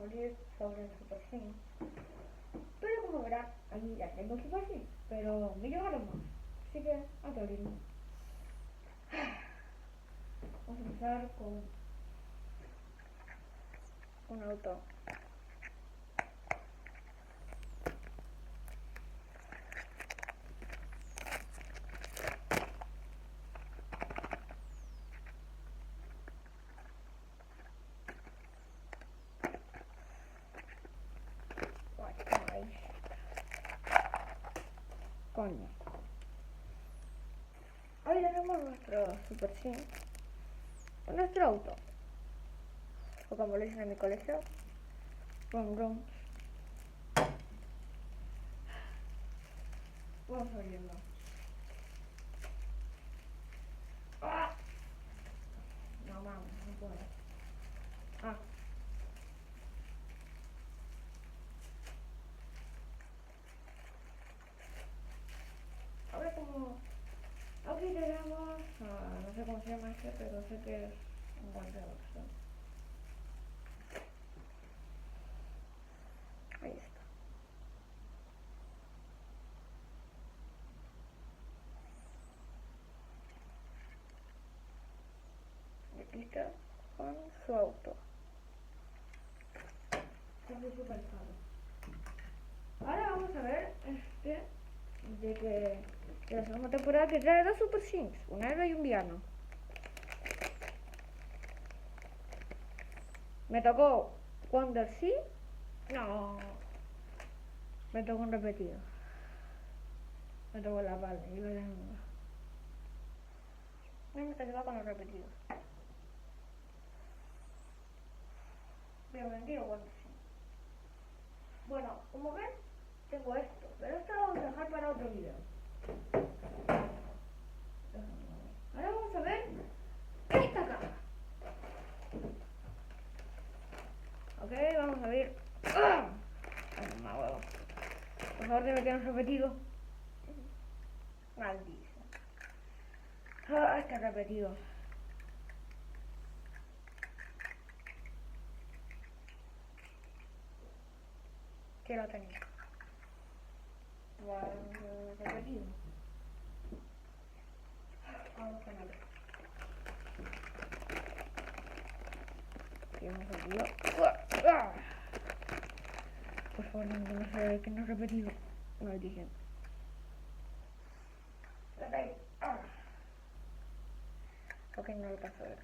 abrir sobre el Super Sim. Pero como verán, aquí ya tengo Super Sim, pero me llegaron más. Así que hay que abrirlo. Vamos a empezar con un auto. Ahí. Coño. Ahí tenemos nuestro Super Sim. Nuestro auto. O como lo dicen en mi colegio, Rum Rum. Vamos abriendo. ¡Ah! No mames, no puedo. Ah. Ahora como aquí tenemos, no sé cómo se llama este, pero sé que es un guante de boxeo. Ahí está. Y aquí está con su auto. Es súper caro. Ahora vamos a ver de la segunda temporada que trae dos Super Sims, un héroe y un villano. Me tocó Wonder Sim. No. Me tocó un repetido. Me tocó la bala y la lengua. Me quedaba con los repetidos. Bienvenido, Wonder Sim. Bueno, como ven, tengo esto, pero esto lo vamos a dejar para otro video. Ahora vamos a ver esta caja. Ok, vamos a ver. ¡Ah! Por favor, debe tener repetido. Maldición. Ah, está repetido. Que lo tenía. Repetido. Vamos con otro. Hemos repetido. Por favor, no se ve que no he repetido. Maldición. Ok, no lo paso a ver.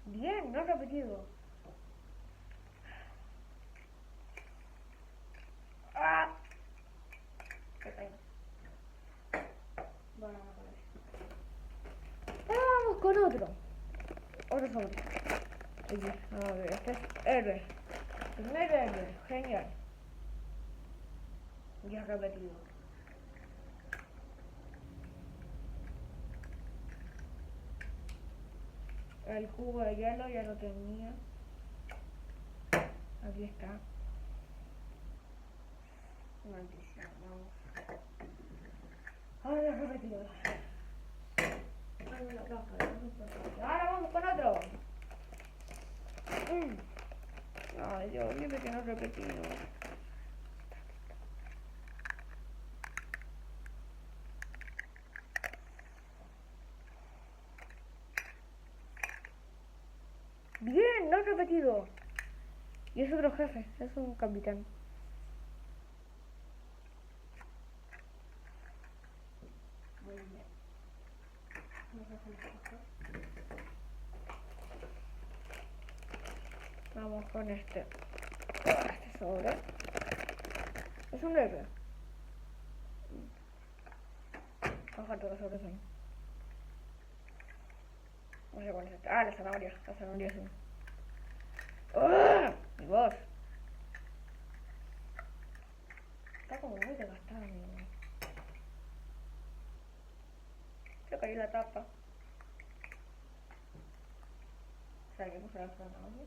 Bien, no he repetido. ¡Ah! Qué pena. Bueno, vamos con otro. Otro sobre. A ver, este es héroe. Primer héroe, genial. Ya he repetido. El cubo de hielo ya lo tenía. Aquí está. Maldición, vamos. Ahora he repetido. Ahora vamos con otro. Ay, Dios, dime que no he repetido. Bien, no he repetido. Y es otro jefe, es un capitán. Muy bien. Vamos con este. Este sobre. Es un héroe. Baja todos los sobres ahí. No sé cuál es este. Ah, la zanahoria. La zanahoria es uno. ¡Ah! Mi voz. Está como muy desgastada mi voz. Se cayó la tapa. Salimos a la zanahoria.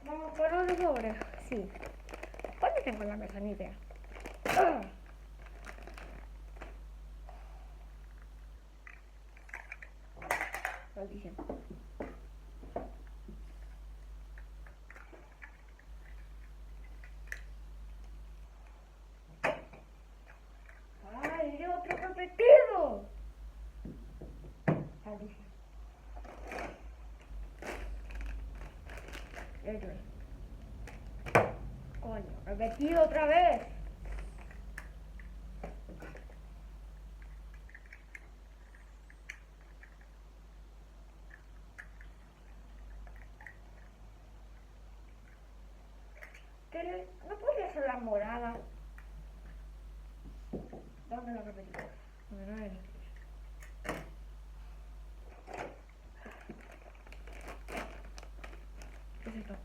Vamos por otro sobre. Sí. ¿Cuánto tengo en la mesa? Ni idea. ¡Ah! Maldición. ¡Ay, de otro repetido! Maldición. Eso es. Coño, repetido otra vez. No podría ser la morada. ¿Dónde lo repetí? No, no es. ¿Qué es esto?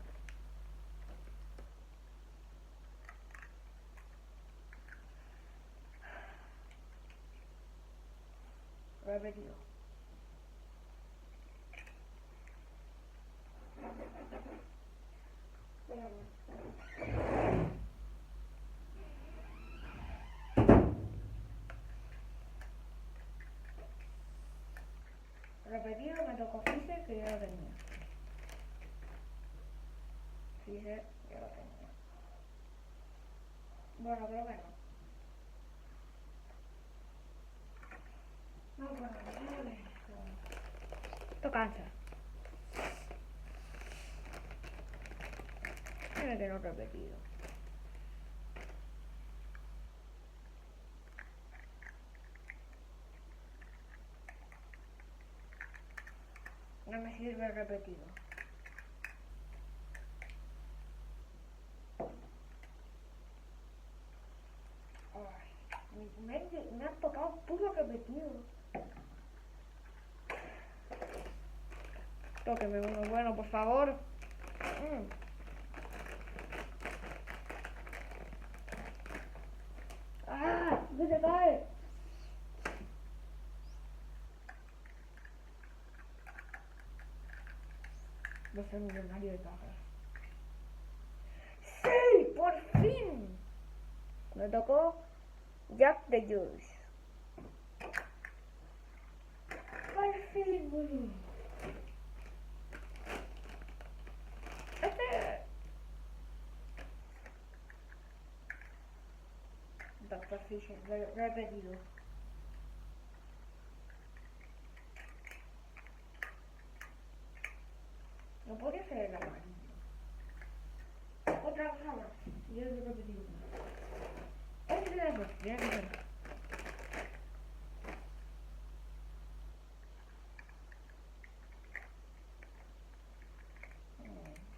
Repetido. Repetido, me tocó Freezer, que ya lo tenía. Freezer, ya lo tenía. Bueno, creo que no. No, bueno, no. Esto cansa. Tiene que no repetido. No me sirve el repetido. Ay, me ha tocado puro repetido. Tóqueme uno bueno, por favor. ¡Ah! ¡Que se cae! Voy a ser un millonario de cajas. ¡Sí! ¡Por fin! Me tocó Jack the Juice. ¡Por fin, boludo! Doctor Fisher, repetido. No podría ser el amarillo. Otra cosa más. Yo lo he repetido. Este es el dos, tiene que ser.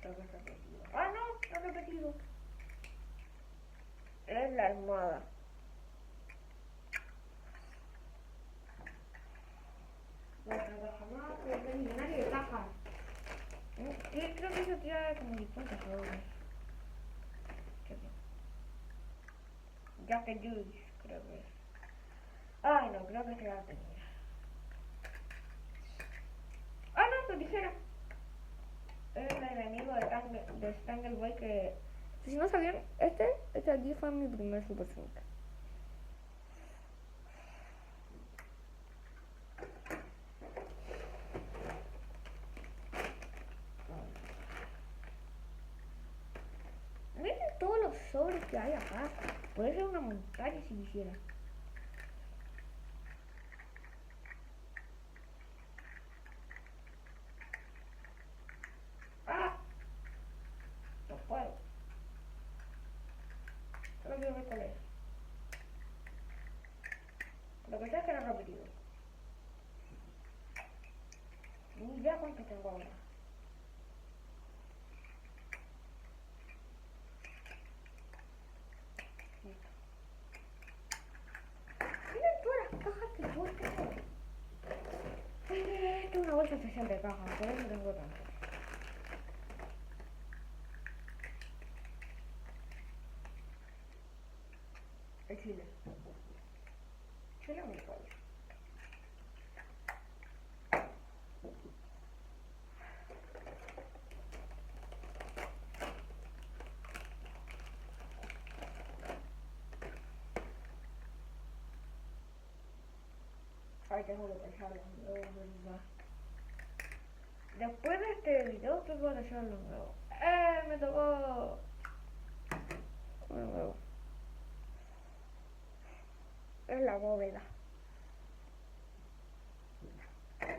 Tengo que repetido. ¡Ah, no! No he repetido. Es la almohada. Otra caja más, pero es millonario de cajas. Creo que eso tira como 50 euros. Jack and Juice, creo que es. Ay, no, creo que se la tenía. Ah, no, tu tijera. Es el enemigo de Tangle Boy que... Si no sabían, este aquí fue mi primer Super Sonic. Miren todos los sobres que hay acá. Puede ser una montaña si quisiera. ¡Ah! No puedo. Solo quiero ver cuál es. Lo que sea es que lo he repetido. Ni idea cuánto tengo ahora. Miren todas las cajas que puedo tener. Tengo una bolsa especial de cajas, por eso tengo tanto. El chile. Chile muy cual. Ay, tengo que pensarlo. No, verdad. Después de este video tengo que hacer lo nuevo. Me tocó uno nuevo. Es la bóveda.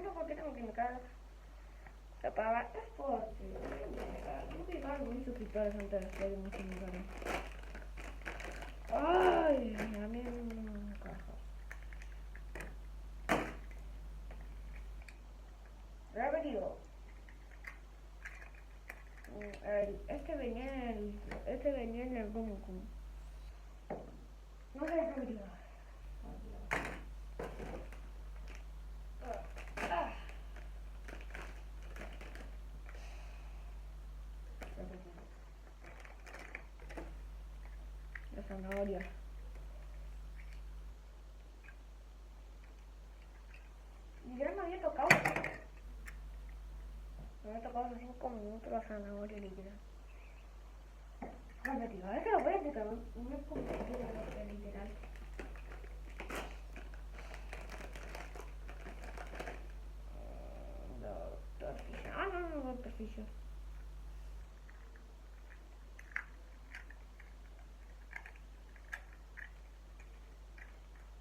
No, porque tengo que indicar la palabra es porque tengo que llegar a 1000 suscriptores antes de hacer mucho mi canal. Ay, a mí me caja. Repetido. Este venía en el Gomu. No sé repetido. La zanahoria. Ya me había tocado. Me había tocado hace 5 minutos la zanahoria literal. Bueno, tío, a ver que lo voy a explicar. No es como literal. Doctor Fisher. Ah, no, Doctor Fisher.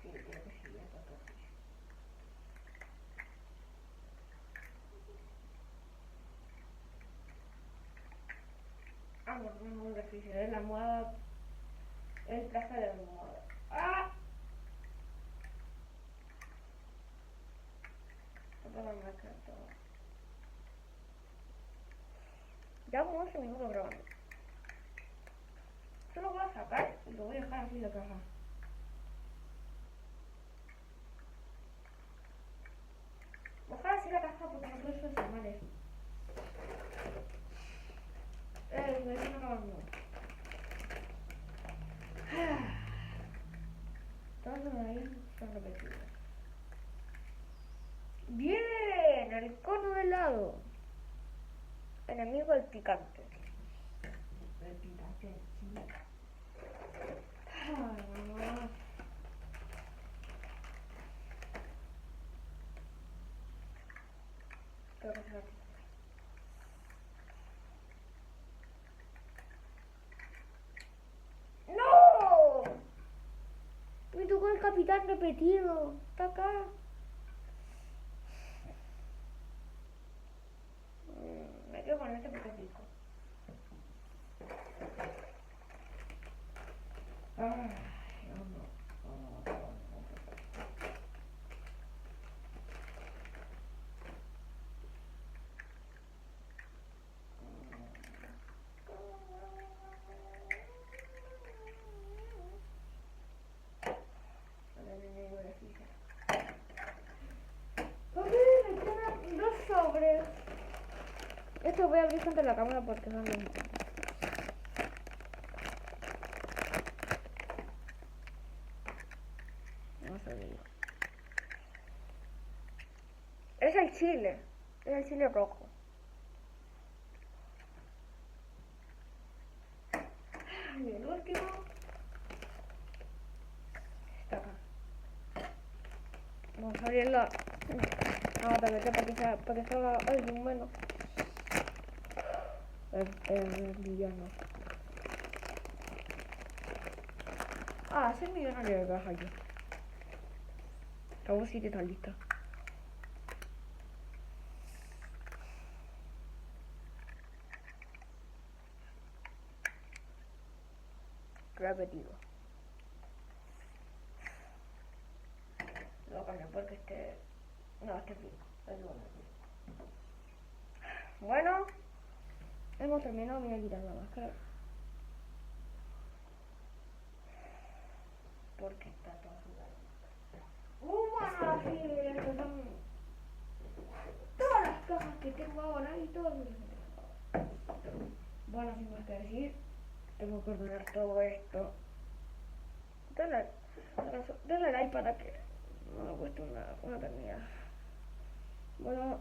Sí, creo que sí, es Doctor Fisher. Ah, no, no es Doctor Fisher. Es la moda. El traje de la moda. ¡Ah! Toda la marca, todo. Ya como 11 minutos grabando. Solo voy a sacar y lo voy a dejar así en la caja. Ojalá así la caja porque no puedo ser males. Me están acabando. Todos ahí son repetidos. Bien, el cono de helado. Enemigo del picante. El picante, sí. Creo que se va a quitar. ¡No! Me tocó el capitán repetido. Está acá. Me quedo con este porque es rico. Ay, no. Ok, me quedan 2 sobres. Esto voy a abrir frente a la cámara porque son lentos. No se ve. Es el chile. Es el chile rojo. Y el último está acá. Vamos a abrirla. Para que salga alguien bueno. El villano. Ah, ese millonario de baja yo. Acabo si está lista. Repetido. Lo voy a cambiar porque este... No, este es rico. Es bueno. Bueno. Hemos terminado. Voy a quitar la máscara. Porque está todo jugado. Bueno, así estas son todas las cajas que tengo ahora y todo lo que tengo. Bueno, sin más que decir, tengo que ordenar todo esto. Denle like para que no me cueste una eternidad. Bueno.